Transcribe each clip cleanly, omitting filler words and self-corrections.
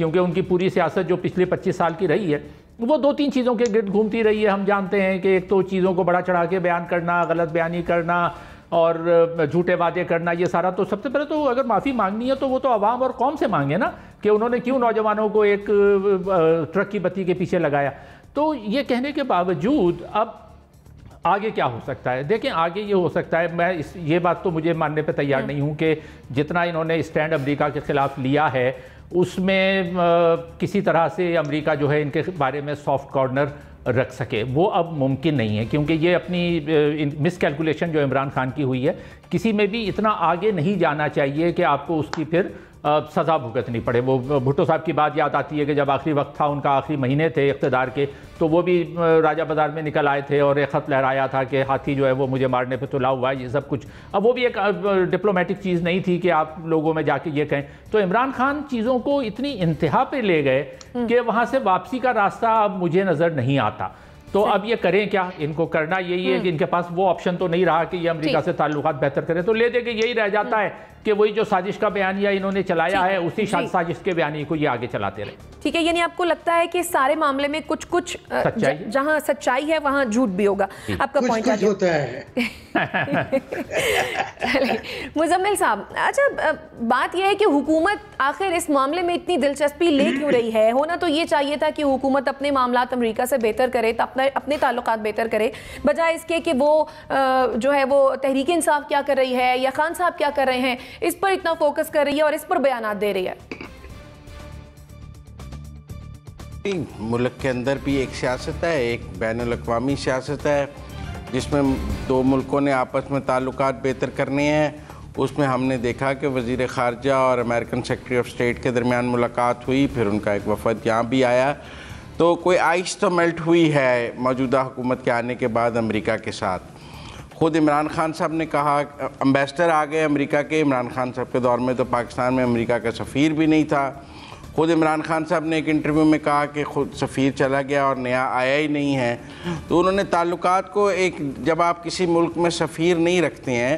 کیونکہ ان کی پوری سیاست جو پچھلے 25 سال کی رہی ہے وہ 2-3 چیزوں کے گرد گھومتی رہی ہے. ہم جانتے ہیں کہ ایک تو چیزوں کو بڑا چڑھا کے بیان کرنا, غلط بیانی کرنا اور جھوٹے وعدے کرنا, یہ سارا. تو سب سے پہلے تو اگر معافی مانگنی ہے تو وہ تو عوام اور قوم سے مانگے نا, کہ انہوں نے کیوں نوجوانوں کو ایک ٹرک کی بتی کے پیچھے لگایا. تو یہ کہنے کے باوجود اب آگے کیا ہو سکتا ہے؟ دیکھیں آگے یہ ہو سکتا ہے, میں یہ بات تو مجھے ماننے پہ تیار نہیں ہوں کہ جتنا انہوں نے اسٹینڈ امریکہ کے خلاف لیا ہے اس میں کسی طرح سے امریکہ جو ہے ان کے بارے میں سافٹ کارنر رکھ سکے. وہ اب ممکن نہیں ہے, کیونکہ یہ اپنی مس کیلکولیشن جو عمران خان کی ہوئی ہے, کسی میں بھی اتنا آگے نہیں جانا چاہیے کہ آپ کو اس کی پھر سزا بھگتنی پڑے. وہ بھٹو صاحب کی بات یاد آتی ہے کہ جب آخری وقت تھا ان کا, آخری مہینے تھے اقتدار کے, تو وہ بھی راجہ بازار میں نکل آئے تھے اور ایک خط لہرایا تھا کہ ہاتھی جو ہے وہ مجھے مارنے پہ تلا ہوا ہے, یہ سب کچھ. اب وہ بھی ایک ڈپلومیٹک چیز نہیں تھی کہ آپ لوگوں میں جا کے یہ کہیں. تو عمران خان چیزوں کو اتنی انتہا پہ لے گئے کہ وہاں سے واپسی کا راستہ اب مجھے نظر نہیں آتا. تو اب یہ کریں کیا؟ ان کو کرنا یہی ہے کہ ان کے پاس وہ آپشن تو نہیں رہا کہ یہ امریکہ سے تعلقات بہتر کریں, تو لے دے کے یہی رہ جاتا ہے کہ وہی جو سازش کا بیانیہ انہوں نے چلایا ہے اسی سازش کے بیانیے کو یہ آگے چلاتے رہے. ٹھیک ہے, یعنی آپ کو لگتا ہے کہ سارے معاملے میں کچھ جہاں سچائی ہے وہاں جھوٹ بھی ہوگا. آپ کا پوائنٹ ہوتا ہے. مزمل صاحب, اچھا بات یہ ہے کہ حکومت آخر اس معاملے میں اتنی دلچسپی لے کیوں رہی ہے؟ ہونا تو یہ چاہیے تھا کہ حکومت اپنے معاملات امریکہ سے بہتر کرے, اپنے تعلقات بہتر کرے, بجائے اس کے کہ وہ جو ہے وہ تحریک انصاف کیا کر رہی ہے یا خان صاحب کیا کر رہے ہیں اس پر اتنا فوکس کر رہی ہے اور اس پر بیانات دے رہی ہے. ملک کے اندر بھی ایک سیاست ہے, ایک بین الاقوامی سیاست ہے جس میں دو ملکوں نے آپس میں تعلقات بہتر کرنے ہیں. اس میں ہم نے دیکھا کہ وزیر خارجہ اور امریکن سیکرٹری آف اسٹیٹ کے درمیان ملاقات ہوئی, پھر ان کا ایک وفد یہاں بھی آیا. تو کوئی آئس تو میلٹ ہوئی ہے موجودہ حکومت کے آنے کے بعد امریکہ کے ساتھ. خود عمران خان صاحب نے کہا, امبیسڈر آ گئے امریکہ کے. عمران خان صاحب کے دور میں تو پاکستان میں امریکہ کا سفیر بھی نہیں تھا. خود عمران خان صاحب نے ایک انٹرویو میں کہا کہ خود سفیر چلا گیا اور نیا آیا ہی نہیں ہے. تو انہوں نے تعلقات کو جب آپ کسی ملک میں سفیر نہیں رکھتے ہیں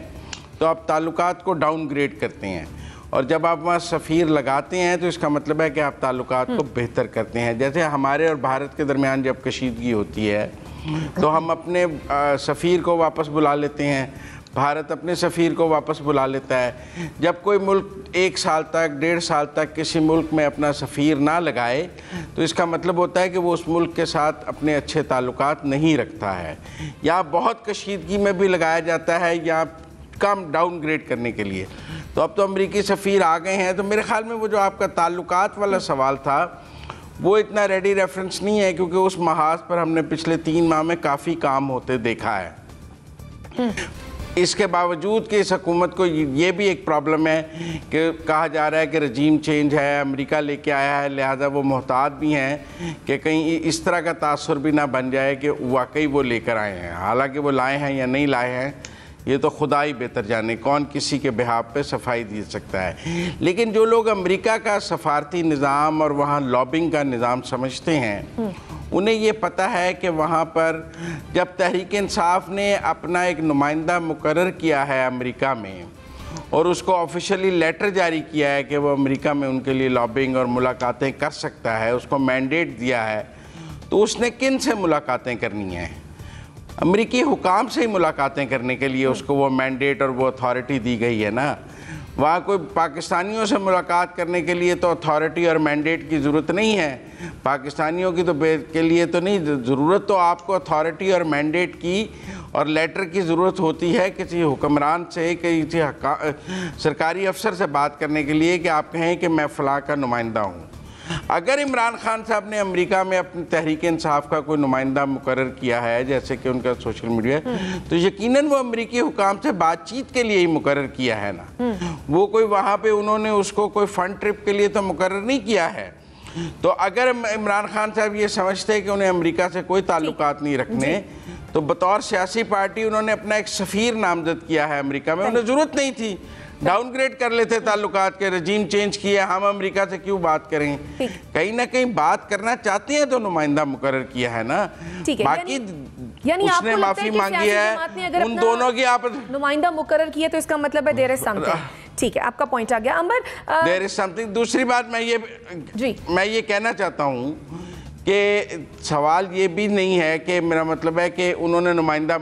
تو آپ تعلقات کو ڈاؤن گریڈ کرتے ہیں, اور جب آپ وہاں سفیر لگاتے ہیں تو اس کا مطلب ہے کہ آپ تعلقات کو بہتر کرتے ہیں. جیسے ہمارے اور بھارت کے درمیان جب کشیدگی ہوتی ہے تو ہم اپنے سفیر کو واپس بلا لیتے ہیں, بھارت اپنے سفیر کو واپس بلا لیتا ہے. جب کوئی ملک 1 سال تک 1.5 سال تک کسی ملک میں اپنا سفیر نہ لگائے تو اس کا مطلب ہوتا ہے کہ وہ اس ملک کے ساتھ اپنے اچھے تعلقات نہیں رکھتا ہے. یا بہت کشیدگی میں بھی لگایا جاتا ہے یا کم ڈاؤن گریڈ کرنے کے لیے. تو اب تو امریکی سفیر آ گئے ہیں, تو میرے خیال میں وہ جو آپ کا تعلقات والا سوال تھا وہ اتنا ریڈی ریفرنس نہیں ہے, کیونکہ اس محاذ پر ہم نے پچھلے 3 ماہ میں کافی کام ہوتے دیکھا ہے. اس کے باوجود کہ اس حکومت کو یہ بھی ایک پرابلم ہے کہ کہا جا رہا ہے کہ رجیم چینج ہے, امریکہ لے کے آیا ہے, لہذا وہ محتاط بھی ہیں کہ کہیں اس طرح کا تاثر بھی نہ بن جائے کہ واقعی وہ لے کر آئے ہیں. حالانکہ وہ لائے ہیں یا نہیں لائے ہیں یہ تو خدا ہی بہتر جانے, کون کسی کے بہاف پہ صفائی دے سکتا ہے. لیکن جو لوگ امریکہ کا سفارتی نظام اور وہاں لابنگ کا نظام سمجھتے ہیں انہیں یہ پتہ ہے کہ وہاں پر جب تحریک انصاف نے اپنا ایک نمائندہ مقرر کیا ہے امریکہ میں اور اس کو آفیشلی لیٹر جاری کیا ہے کہ وہ امریکہ میں ان کے لیے لابنگ اور ملاقاتیں کر سکتا ہے, اس کو مینڈیٹ دیا ہے, تو اس نے کن سے ملاقاتیں کرنی ہیں؟ امریکی حکام سے ہی ملاقاتیں کرنے کے لیے اس کو وہ مینڈیٹ اور وہ اتھارٹی دی گئی ہے نا. وہاں کوئی پاکستانیوں سے ملاقات کرنے کے لیے تو اتھارٹی اور مینڈیٹ کی ضرورت نہیں ہے. پاکستانیوں کی تو کے لیے تو نہیں ضرورت, تو آپ کو اتھارٹی اور مینڈیٹ کی اور لیٹر کی ضرورت ہوتی ہے کسی حکمران سے, کسی سرکاری افسر سے بات کرنے کے لیے کہ آپ کہیں کہ میں فلاں کا نمائندہ ہوں. اگر عمران خان صاحب نے امریکہ میں اپنی تحریک انصاف کا کوئی نمائندہ مقرر کیا ہے جیسے کہ ان کا سوشل میڈیا ہے, تو یقیناً وہ امریکی حکام سے بات چیت کے لیے ہی مقرر کیا ہے نا. وہ کوئی وہاں پہ انہوں نے اس کو کوئی فنڈ ٹرپ کے لیے تو مقرر نہیں کیا ہے. تو اگر عمران خان صاحب یہ سمجھتے کہ انہیں امریکہ سے کوئی تعلقات نہیں رکھنے تو بطور سیاسی پارٹی انہوں نے اپنا ایک سفیر نامزد کیا ہے امریکہ میں. انہیں ضرورت نہیں تھی, ڈاؤن گریڈ کر لیتے تعلقات کے, رجیم چینج کیا, ہم امریکہ سے کیوں بات کریں؟ کہیں نہ کہیں بات کرنا چاہتے ہیں تو نمائندہ مقرر کیا ہے نا. باقی اس نے معافی مانگی ہے, ان دونوں کی آپ نمائندہ مقرر کیا تو اس کا مطلب ہے دیر از سمتھنگ. ٹھیک ہے، آپ کا پوائنٹ آ گیا امبر۔ دیر از سمتھنگ۔ دوسری بات میں یہ کہنا چاہتا ہوں کہ سوال یہ بھی نہیں ہے کہ میرا مطلب ہے کہ انہوں نے نمائندہ